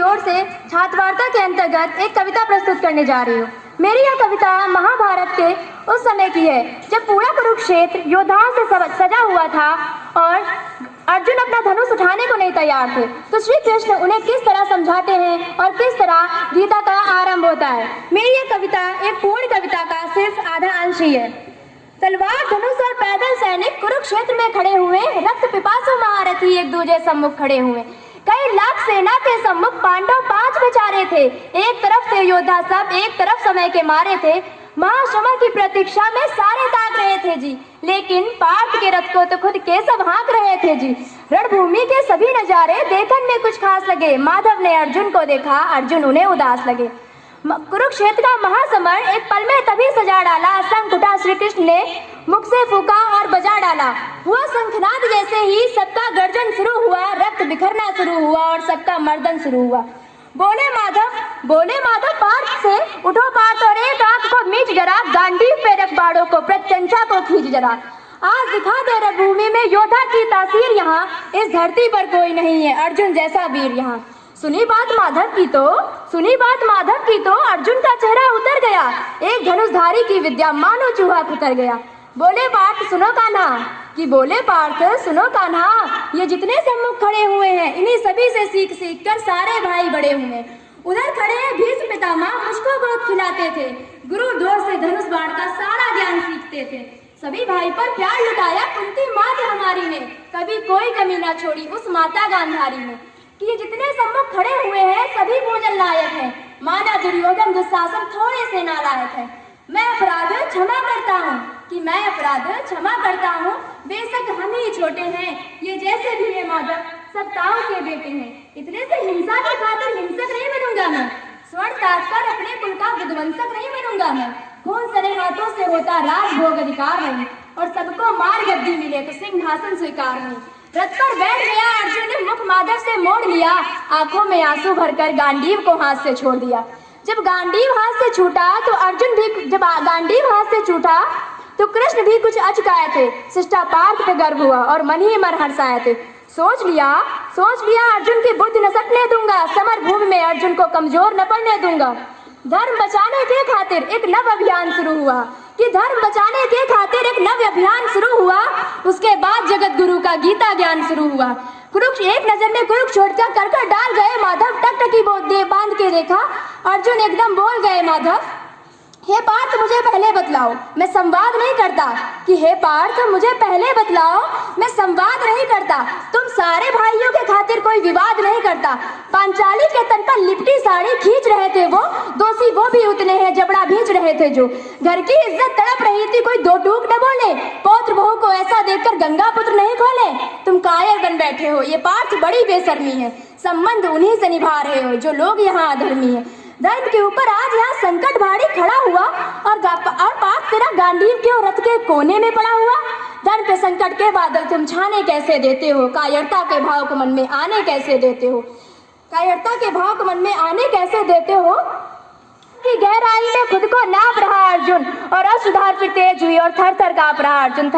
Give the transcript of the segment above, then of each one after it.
ओर से छात्रवार्ता के अंतर्गत एक कविता प्रस्तुत करने जा रही हूँ। मेरी यह कविता महाभारत के उस समय की है जब पूरा कुरुक्षेत्र योद्धाओं से सजा हुआ था और अर्जुन अपना धनुष उठाने को नहीं तैयार थे। तो श्री कृष्ण उन्हें किस तरह समझाते हैं और किस तरह गीता का आरंभ होता है। मेरी यह कविता एक पूर्ण कविता का सिर्फ आधा अंश ही है। तलवार, धनुष और पैदल सैनिक कुरुक्षेत्र में खड़े हुए, रक्त पिपासु महारथी एक दूसरे सम्मुख खड़े हुए। कई लाख सेना के सम्मुख पांडव 5 बेचारे थे। एक तरफ से योद्धा सब, एक तरफ समय के मारे थे। महाश्रमण की प्रतीक्षा में सारे ताक रहे थे जी, लेकिन पार्थ के रथ को तो खुद केशव हाँक रहे थे जी। रणभूमि के सभी नजारे देखने में कुछ खास लगे। माधव ने अर्जुन को देखा, अर्जुन उन्हें उदास लगे। कुरुक्षेत्र का महासमर एक पल में तभी सजा डाला। शंख उठा, श्री कृष्ण ने मुख से फूका और बजा डाला। हुआ शंखनाद, जैसे ही सबका गर्जन शुरू हुआ, रक्त बिखरना शुरू हुआ और सबका मर्दन शुरू हुआ। बोले माधव पार्थ से, उठो पार्थ और एक आंख को मीच जरा, गांडीव पे रख बाड़ों को, प्रत्यंचा को खींच जरा। आज दिखा दे रणभूमि में योद्धा की तासीर, यहाँ इस धरती पर कोई नहीं है अर्जुन जैसा वीर यहाँ। सुनी बात माधव की तो अर्जुन का चेहरा उतर गया। एक धनुषधारी की विद्या मानो चूहा उतर गया। बोले पार्थ सुनो कान्हा, ये जितने सम्मुख खड़े हुए हैं, इन्हीं सभी से सीख कर सारे भाई बड़े हुए। उधर खड़े भीष्म पितामह, मुझको गोद खिलाते थे। गुरु द्रोण से धनुष बाण का सारा ज्ञान सीखते थे। सभी भाई पर प्यार लुटाया कुंती माता हमारी ने, कभी कोई कमी ना छोड़ी उस माता गांधारी ने। कि ये जितने सम्मुख खड़े हुए हैं सभी पूजन लायक हैं, माना दुर्योधन दुशासन थोड़े से नालायक है। मैं अपराध क्षमा करता हूँ, बेशक हम ही छोटे हैं, ये जैसे भी है माधव सब ताऊ के बेटे हैं। इतने से हिंसा की खातिर हिंसक नहीं बनूंगा मैं, स्वर्ण काट कर अपने कुल का विध्वंसक नहीं बनूंगा मैं। खून सरे हाथों से होता राज भोग अधिकार नहीं, और सबको मार गद्दी मिले तो सिंहासन स्वीकार नहीं। रथ पर बैठ गया अर्जुन ने, मुख माधव से मोड़ लिया, आंखों में आंसू भरकर गांडीव को हाथ से छोड़ दिया। जब गांडीव हाथ से छूटा तो कृष्ण भी कुछ अचकाए थे। शिष्टा पार्थ पे गर्व हुआ और मन ही मन हर्षाए थे। सोच लिया अर्जुन की बुद्धि न सकने दूंगा, समर भूमि में अर्जुन को कमजोर न पड़ने दूंगा। धर्म बचाने के खातिर एक नव अभियान शुरू हुआ। उसके बाद जगत गुरु का गीता ज्ञान शुरू हुआ। एक नजर में कुरुक्षेत्र का कर डाल गए माधव, टकटकी बांध के देखा अर्जुन एकदम बोल गए माधव, हे पार्थ मुझे पहले बतलाओ, मैं संवाद नहीं करता। तुम सारे भाइयों के खातिर कोई विवाद नहीं करता। पांचाली के तन पर लिपटी साड़ी खींच रहे थे वो, दोषी वो भी उतने हैं जबड़ा भींच रहे थे जो। घर की इज्जत तड़प रही थी, कोई दो टूक न बोले। पौत्र बहू को ऐसा देखकर गंगा पुत्र नहीं खोले। तुम कायर बन बैठे हो, ये पार्थ बड़ी बेशर्मी है। संबंध उन्हीं से निभा रहे हो जो लोग यहाँ अधर्मी है। धर्म के ऊपर आज यहाँ संकट भारी खड़ा हुआ, और पार्थ तेरा गांडीव के रथ के कोने में पड़ा हुआ। धर्म पे संकट के बादल तुम छाने कैसे देते हो, कायरता के भाव को मन में आने कैसे देते हो। की गहराई में खुद को नाप रहा अर्जुन, और असुधार फिर तेज हुई और थर थर कांप रहा अर्जुन।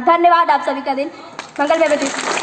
धन्यवाद आप सभी का दिन मंगलमय।